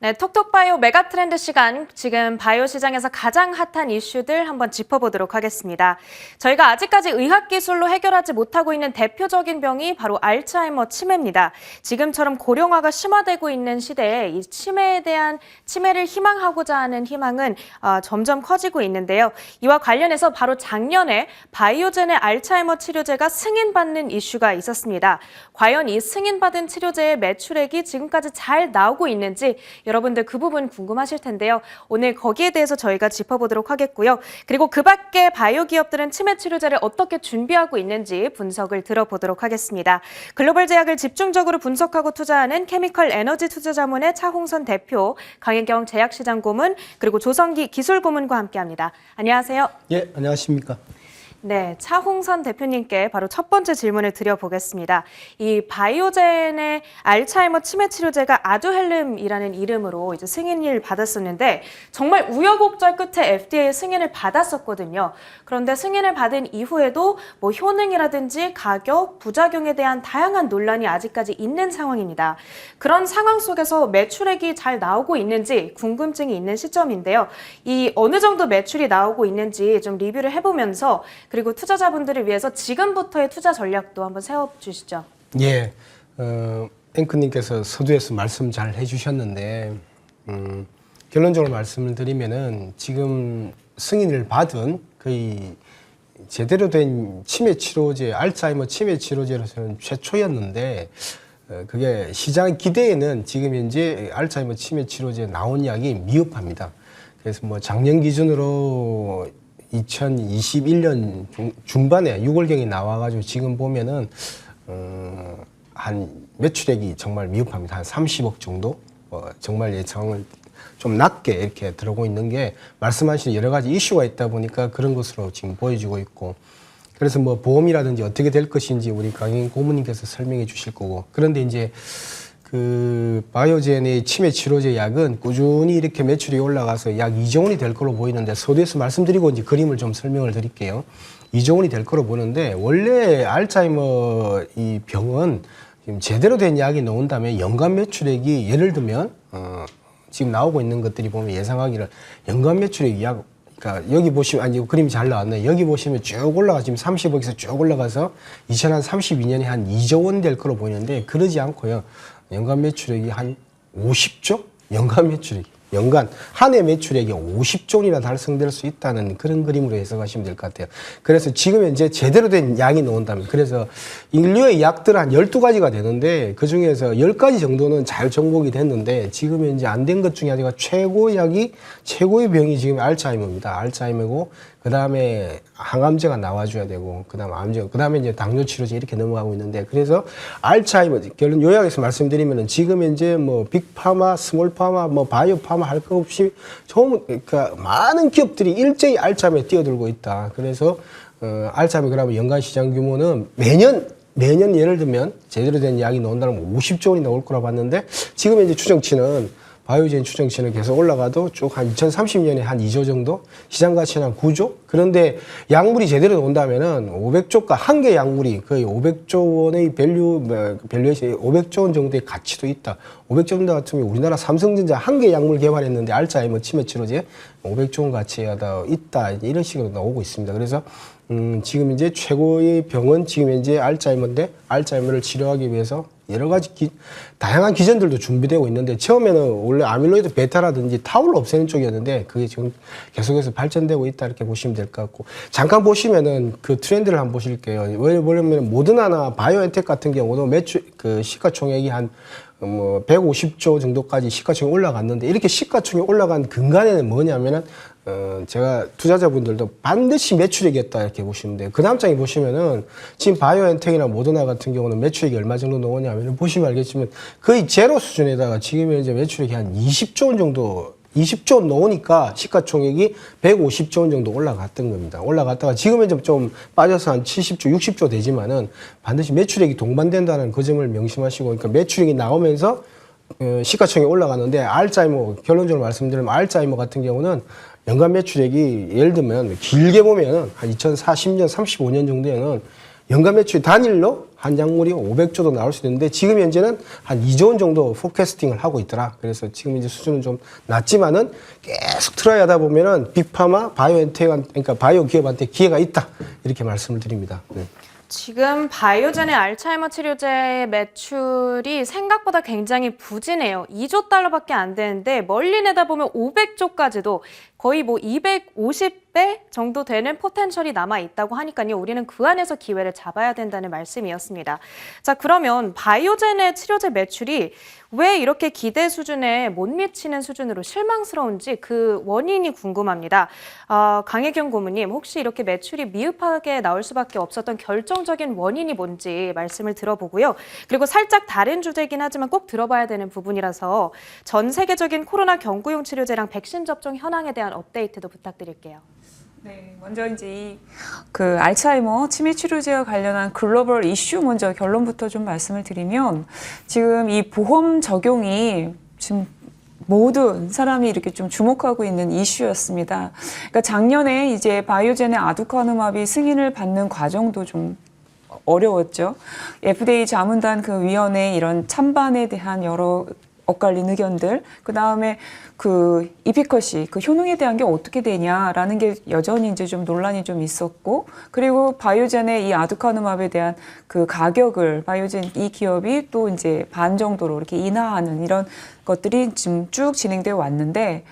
네, 톡톡바이오 메가트렌드 시간, 지금 바이오 시장에서 가장 핫한 이슈들 한번 짚어보도록 하겠습니다. 저희가 아직까지 의학기술로 해결하지 못하고 있는 대표적인 병이 바로 알츠하이머 치매입니다. 지금처럼 고령화가 심화되고 있는 시대에 이 치매를 희망하고자 하는 희망은 점점 커지고 있는데요. 이와 관련해서 바로 작년에 바이오젠의 알츠하이머 치료제가 승인받는 이슈가 있었습니다. 과연 이 승인받은 치료제의 매출액이 지금까지 잘 나오고 있는지 여러분들 그 부분 궁금하실 텐데요. 오늘 거기에 대해서 저희가 짚어보도록 하겠고요. 그리고 그 밖에 바이오 기업들은 치매 치료제를 어떻게 준비하고 있는지 분석을 들어보도록 하겠습니다. 글로벌 제약을 집중적으로 분석하고 투자하는 케미컬 에너지 투자자문의 차홍선 대표, 강혜경 제약시장 고문, 그리고 조성기 기술고문과 함께합니다. 안녕하세요. 예, 안녕하십니까. 네, 차홍선 대표님께 바로 첫 번째 질문을 드려보겠습니다. 이 바이오젠의 알츠하이머 치매 치료제가 아두헬름이라는 이름으로 이제 승인을 받았었는데 정말 우여곡절 끝에 FDA 승인을 받았었거든요. 그런데 승인을 받은 이후에도 뭐 효능이라든지 가격, 부작용에 대한 다양한 논란이 아직까지 있는 상황입니다. 그런 상황 속에서 매출액이 잘 나오고 있는지 궁금증이 있는 시점인데요. 이 어느 정도 매출이 나오고 있는지 좀 리뷰를 해보면서 그리고 투자자분들을 위해서 지금부터의 투자 전략도 한번 세워주시죠. 예, 앵커님께서 서두에서 말씀 잘 해주셨는데 결론적으로 말씀을 드리면은 지금 승인을 받은 거의 제대로 된 치매 치료제, 알츠하이머 치매 치료제로서는 최초였는데 그게 시장 기대에는 지금 현재 알츠하이머 치매 치료제 나온 약이 미흡합니다. 그래서 뭐 작년 기준으로 2021년 중반에 6월경에 나와가지고 지금 보면은 한 매출액이 정말 미흡합니다. 한 30억 정도 정말 예상을 좀 낮게 이렇게 들어오고 있는 게 말씀하신 여러 가지 이슈가 있다 보니까 그런 것으로 지금 보여지고 있고, 그래서 뭐 보험이라든지 어떻게 될 것인지 우리 강인 고모님께서 설명해 주실 거고, 그런데 이제 그 바이오젠의 치매 치료제 약은 꾸준히 이렇게 매출이 올라가서 약 2조 원이 될 걸로 보이는데, 서두에서 말씀드리고 이제 그림을 좀 설명을 드릴게요. 2조 원이 될 걸로 보는데, 원래 알츠하이머 이 병은 지금 제대로 된 약이 나온다면 연간 매출액이 예를 들면 지금 나오고 있는 것들이 보면 예상하기를 연간 매출액이 약, 그러니까 여기 보시면, 아니 그림이 잘 나왔네. 여기 보시면 쭉 올라가, 지금 30억에서 쭉 올라가서 2032년에 한 2조 원 될 걸로 보이는데, 그러지 않고요. 연간 매출액이 한 50조? 연간 매출액이. 연간 한 해 매출액이 50조 원이나 달성될 수 있다는 그런 그림으로 해석하시면 될 것 같아요. 그래서 지금 현재 제대로 된 약이 나온다면, 그래서 인류의 약들 한 12가지가 되는데 그 중에서 10가지 정도는 잘 정복이 됐는데, 지금 현재 안 된 것 중에 하나가 최고의 병이 지금 알츠하이머입니다. 알츠하이머고, 그 다음에 항암제가 나와줘야 되고, 그 다음에 암제, 그 다음에 이제 당뇨 치료제 이렇게 넘어가고 있는데, 그래서 알츠하이머, 결론 요약해서 말씀드리면은 지금 현재 뭐 빅파마, 스몰파마, 뭐 바이오파마 할 것 없이 그러니까 많은 기업들이 일제히 알츠하이머에 뛰어들고 있다. 그래서 알츠하이머 그러면 연간 시장 규모는 매년 예를 들면 제대로 된 약이 나온다면 50조 원이 나올 거라 봤는데, 지금 현재 추정치는 바이오젠 추정치는 계속 올라가도 쭉 한 2030년에 한 2조 정도, 시장 가치는 한 9조. 그런데 약물이 제대로 나온다면은 500조가 한 개 약물이 거의 500조 원의 밸류에이션 500조 원 정도의 가치도 있다. 500조 원 같으면 우리나라 삼성전자 한 개 약물 개발했는데 알츠하이머 치매 치료제 500조 원 가치가 있다. 이런 식으로 나오고 있습니다. 그래서 지금 이제 최고의 병은 지금 현재 알츠하이머인데, 알츠하이머를 치료하기 위해서 여러 가지 다양한 기전들도 준비되고 있는데, 처음에는 원래 아밀로이드 베타라든지 타우를 없애는 쪽이었는데 그게 지금 계속해서 발전되고 있다, 이렇게 보시면 될 것 같고, 잠깐 보시면은 그 트렌드를 한번 보실게요. 왜냐면 모더나나 바이오엔텍 같은 경우도 매출 그 시가총액이 한 뭐 150조 정도까지 시가총액이 올라갔는데, 이렇게 시가총액이 올라간 근간에는 뭐냐면은 제가 투자자분들도 반드시 매출액이었다, 이렇게 보시면 돼요. 그 다음 장에 보시면은 지금 바이오엔텍이나 모더나 같은 경우는 매출액이 얼마 정도 나오냐면 보시면 알겠지만 거의 제로 수준에다가 지금 현재 매출액이 한 20조 원 정도, 20조 원 넣으니까 시가총액이 150조 원 정도 올라갔던 겁니다. 올라갔다가 지금은 좀 빠져서 한 70조, 60조 되지만은 반드시 매출액이 동반된다는 그 점을 명심하시고, 그러니까 매출액이 나오면서 시가총액이 올라가는데, 알츠하이머, 결론적으로 말씀드리면 알츠하이머 같은 경우는 연간 매출액이 예를 들면 길게 보면 한 2040년, 35년 정도에는 연간 매출 단일로 한 작물이 500조도 나올 수 있는데 지금 현재는 한 2조 원 정도 포캐스팅을 하고 있더라. 그래서 지금 이제 수준은 좀 낮지만은 계속 트라이 하다 보면은 빅파마 바이오엔텍, 그러니까 바이오 기업한테 기회가 있다. 이렇게 말씀을 드립니다. 네. 지금 바이오젠의 알츠하이머 치료제 매출이 생각보다 굉장히 부진해요. 2조 달러밖에 안 되는데 멀리 내다보면 500조까지도 거의 뭐 250배 정도 되는 포텐셜이 남아 있다고 하니까요. 우리는 그 안에서 기회를 잡아야 된다는 말씀이었습니다. 자, 그러면 바이오젠의 치료제 매출이 왜 이렇게 기대 수준에 못 미치는 수준으로 실망스러운지 그 원인이 궁금합니다. 강혜경 고문님, 혹시 이렇게 매출이 미흡하게 나올 수밖에 없었던 결정적인 원인이 뭔지 말씀을 들어보고요. 그리고 살짝 다른 주제이긴 하지만 꼭 들어봐야 되는 부분이라서 전 세계적인 코로나 경구용 치료제랑 백신 접종 현황에 대한 업데이트도 부탁드릴게요. 네, 먼저 이제 그 알츠하이머 치매 치료제와 관련한 글로벌 이슈 먼저 결론부터 좀 말씀을 드리면 지금 이 보험 적용이 지금 모든 사람이 이렇게 좀 주목하고 있는 이슈였습니다. 그러니까 작년에 이제 바이오젠의 아두카누맙이 승인을 받는 과정도 좀 어려웠죠. FDA 자문단 그 위원회 이런 찬반에 대한 여러 엇갈린 의견들, 그 다음에 그 이피커시, 그 효능에 대한 게 어떻게 되냐라는 게 여전히 이제 좀 논란이 좀 있었고, 그리고 바이오젠의 이 아두카누맙에 대한 그 가격을 바이오젠 이 기업이 또 이제 반 정도로 이렇게 인하하는 이런 것들이 지금 쭉 진행되어 왔는데,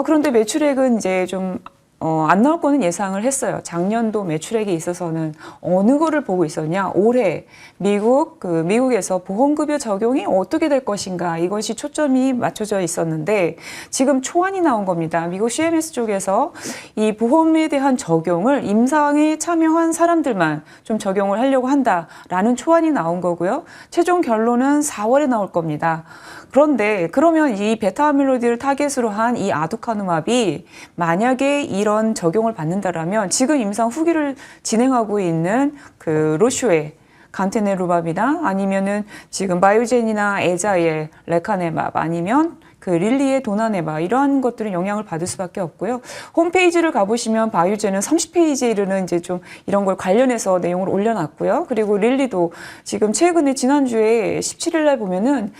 그런데 매출액은 이제 좀 안 나올 거는 예상을 했어요. 작년도 매출액에 있어서는 어느 거를 보고 있었냐? 올해 미국에서 보험급여 적용이 어떻게 될 것인가? 이것이 초점이 맞춰져 있었는데 지금 초안이 나온 겁니다. 미국 CMS 쪽에서 이 보험에 대한 적용을 임상에 참여한 사람들만 좀 적용을 하려고 한다라는 초안이 나온 거고요. 최종 결론은 4월에 나올 겁니다. 그런데 그러면 이 베타아밀로이드를 타겟으로 한 이 아두카누맙이 만약에 이런 적용을 받는다라면 지금 임상 후기를 진행하고 있는 그 로슈의 간테네루밥이나 아니면은 지금 바이오젠이나 에자의 레카네밥 아니면 그 릴리의 도나네바 이러한 것들은 영향을 받을 수밖에 없고요. 홈페이지를 가보시면 바이오젠은 30페이지에 이르는 이제 좀 이런 걸 관련해서 내용을 올려놨고요. 그리고 릴리도 지금 최근에 지난주에 17일 날 보면은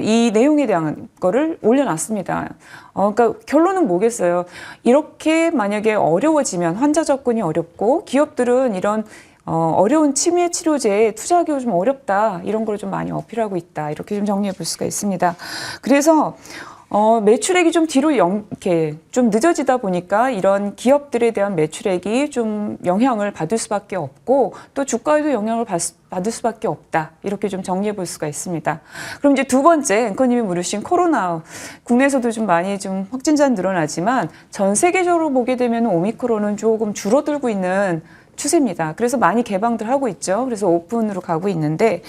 이 내용에 대한 거를 올려놨습니다. 그러니까 결론은 뭐겠어요? 이렇게 만약에 어려워지면 환자 접근이 어렵고 기업들은 이런 어려운 치매 치료제에 투자하기가 좀 어렵다. 이런 걸 좀 많이 어필하고 있다. 이렇게 좀 정리해 볼 수가 있습니다. 그래서 매출액이 좀 뒤로 이렇게 좀 늦어지다 보니까 이런 기업들에 대한 매출액이 좀 영향을 받을 수밖에 없고 또 주가에도 영향을 받을 수밖에 없다. 이렇게 좀 정리해 볼 수가 있습니다. 그럼 이제 두 번째 앵커님이 물으신 코로나 국내에서도 좀 많이 좀 확진자는 늘어나지만 전 세계적으로 보게 되면 오미크론은 조금 줄어들고 있는 추세입니다. 그래서 많이 개방들 하고 있죠. 그래서 오픈으로 가고 있는데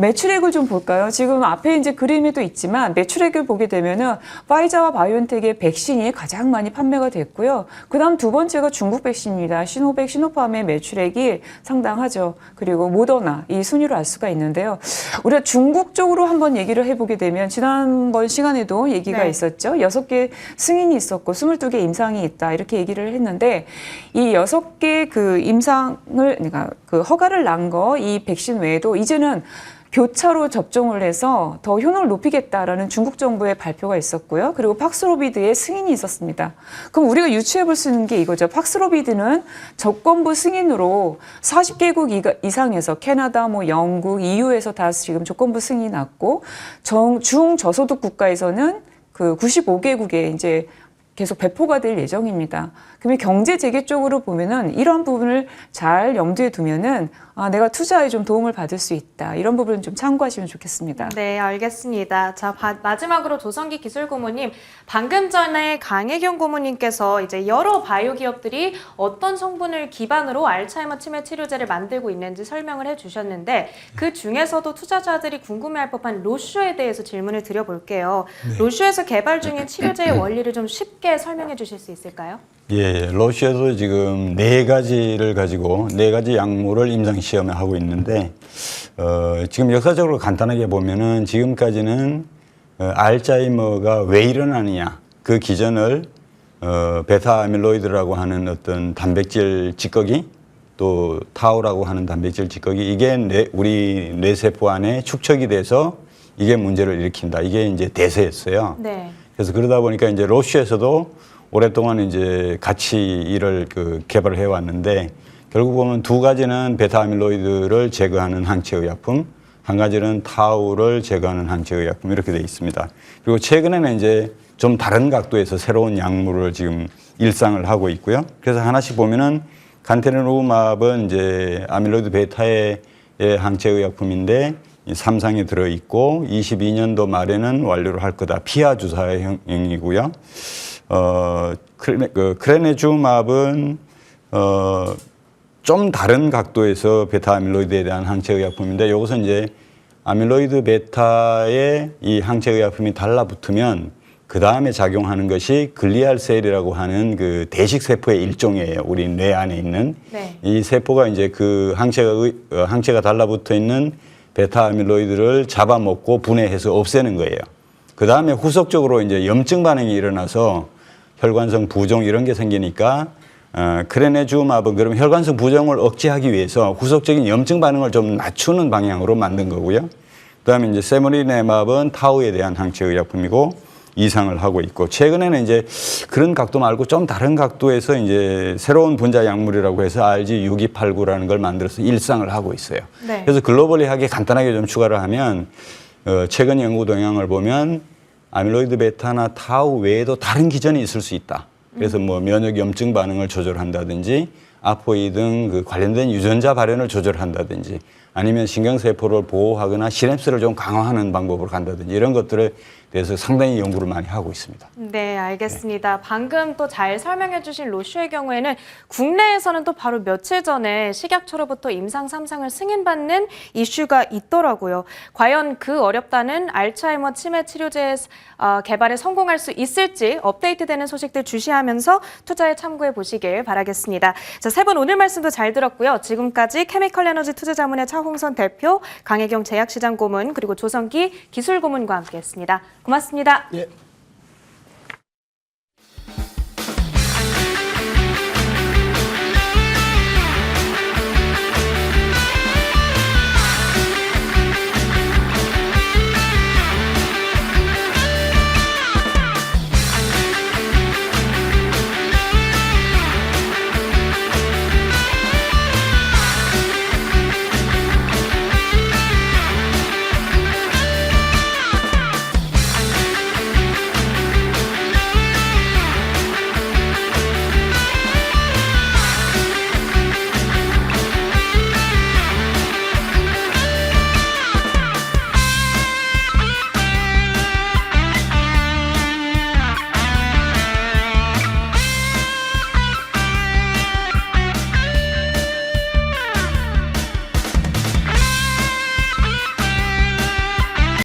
매출액을 좀 볼까요? 지금 앞에 이제 그림에도 있지만 매출액을 보게 되면은 파이자와 바이오엔텍의 백신이 가장 많이 판매가 됐고요. 그다음 두 번째가 중국 백신입니다. 시노백, 시노팜의 매출액이 상당하죠. 그리고 모더나 이 순위로 알 수가 있는데요. 우리가 중국 쪽으로 한번 얘기를 해보게 되면 지난번 시간에도 얘기가 있었죠. 6개 승인이 있었고 22개 임상이 있다 이렇게 얘기를 했는데 이 6개 그 임상을 그러니까 그 허가를 난 거 이 백신 외에도 이제는 교차로 접종을 해서 더 효능을 높이겠다라는 중국 정부의 발표가 있었고요. 그리고 팍스로비드의 승인이 있었습니다. 그럼 우리가 유추해 볼 수 있는 게 이거죠. 팍스로비드는 조건부 승인으로 40개국 이상에서 캐나다, 영국, EU에서 다 지금 조건부 승인이 났고 중저소득 국가에서는 그 95개국에 이제 계속 배포가 될 예정입니다. 그러면 경제 재개 쪽으로 보면은 이런 부분을 잘 염두에 두면은 내가 투자에 좀 도움을 받을 수 있다. 이런 부분은 좀 참고하시면 좋겠습니다. 네, 알겠습니다. 자, 마지막으로 조성기 기술고문님, 방금 전에 강혜경 고문님께서 이제 여러 바이오 기업들이 어떤 성분을 기반으로 알츠하이머 치매 치료제를 만들고 있는지 설명을 해주셨는데 그 중에서도 투자자들이 궁금해할 법한 로슈에 대해서 질문을 드려볼게요. 로슈에서 개발 중인 치료제의 원리를 좀 쉽게 설명해 주실 수 있을까요? 예, 러시아도 지금 4가지를 가지고 4가지 약물을 임상 시험을 하고 있는데 지금 역사적으로 간단하게 보면은 지금까지는 알츠하이머가 왜 일어나느냐 그 기전을 베타 아밀로이드라고 하는 어떤 단백질 찌꺼기 또 타우라고 하는 단백질 찌꺼기 이게 우리 뇌세포 안에 축적이 돼서 이게 문제를 일으킨다. 이게 이제 대세였어요. 네. 그래서 그러다 보니까 이제 로쉬에서도 오랫동안 이제 같이 이를 개발을 해왔는데 결국 보면 두 가지는 베타 아밀로이드를 제거하는 항체 의약품, 한 가지는 타우를 제거하는 항체 의약품 이렇게 돼 있습니다. 그리고 최근에는 이제 좀 다른 각도에서 새로운 약물을 지금 일상을 하고 있고요. 그래서 하나씩 보면은 간테르누맙은 이제 아밀로이드 베타의 항체 의약품인데 3상에 들어 있고 22년도 말에는 완료를 할 거다. 피하 주사형이고요. 크레네주맙은 좀 다른 각도에서 베타 아밀로이드에 대한 항체 의약품인데 이것은 이제 아밀로이드 베타의 이 항체 의약품이 달라붙으면 그 다음에 작용하는 것이 글리알 셀이라고 하는 그 대식 세포의 일종이에요. 우리 뇌 안에 있는 네. 이 세포가 이제 그 항체가 달라붙어 있는 베타 아밀로이드를 잡아먹고 분해해서 없애는 거예요. 그 다음에 후속적으로 이제 염증 반응이 일어나서 혈관성 부종 이런 게 생기니까 크레네주맙은 그럼 혈관성 부종을 억제하기 위해서 후속적인 염증 반응을 좀 낮추는 방향으로 만든 거고요. 그다음에 이제 세모리네맙은 타우에 대한 항체 의약품이고 이상을 하고 있고 최근에는 이제 그런 각도 말고 좀 다른 각도에서 이제 새로운 분자 약물이라고 해서 RG6289라는 걸 만들어서 일상을 하고 있어요. 네. 그래서 글로벌리하게 간단하게 좀 추가를 하면 최근 연구 동향을 보면 아밀로이드 베타나 타우 외에도 다른 기전이 있을 수 있다. 그래서 뭐 면역 염증 반응을 조절한다든지 아포이 등 그 관련된 유전자 발현을 조절한다든지 아니면 신경세포를 보호하거나 시냅스를 좀 강화하는 방법으로 간다든지 이런 것들에 대해서 상당히 연구를 많이 하고 있습니다. 네, 알겠습니다. 방금 또 잘 설명해 주신 로슈의 경우에는 국내에서는 또 바로 며칠 전에 식약처로부터 임상 3상을 승인받는 이슈가 있더라고요. 과연 그 어렵다는 알츠하이머 치매 치료제 개발에 성공할 수 있을지 업데이트되는 소식들 주시하면서 투자에 참고해 보시길 바라겠습니다. 자, 세 분 오늘 말씀도 잘 들었고요. 지금까지 케미컬 에너지 투자자문의 차홍선 대표, 강혜경 제약시장 고문, 그리고 조성기 기술고문과 함께했습니다. 고맙습니다. 예.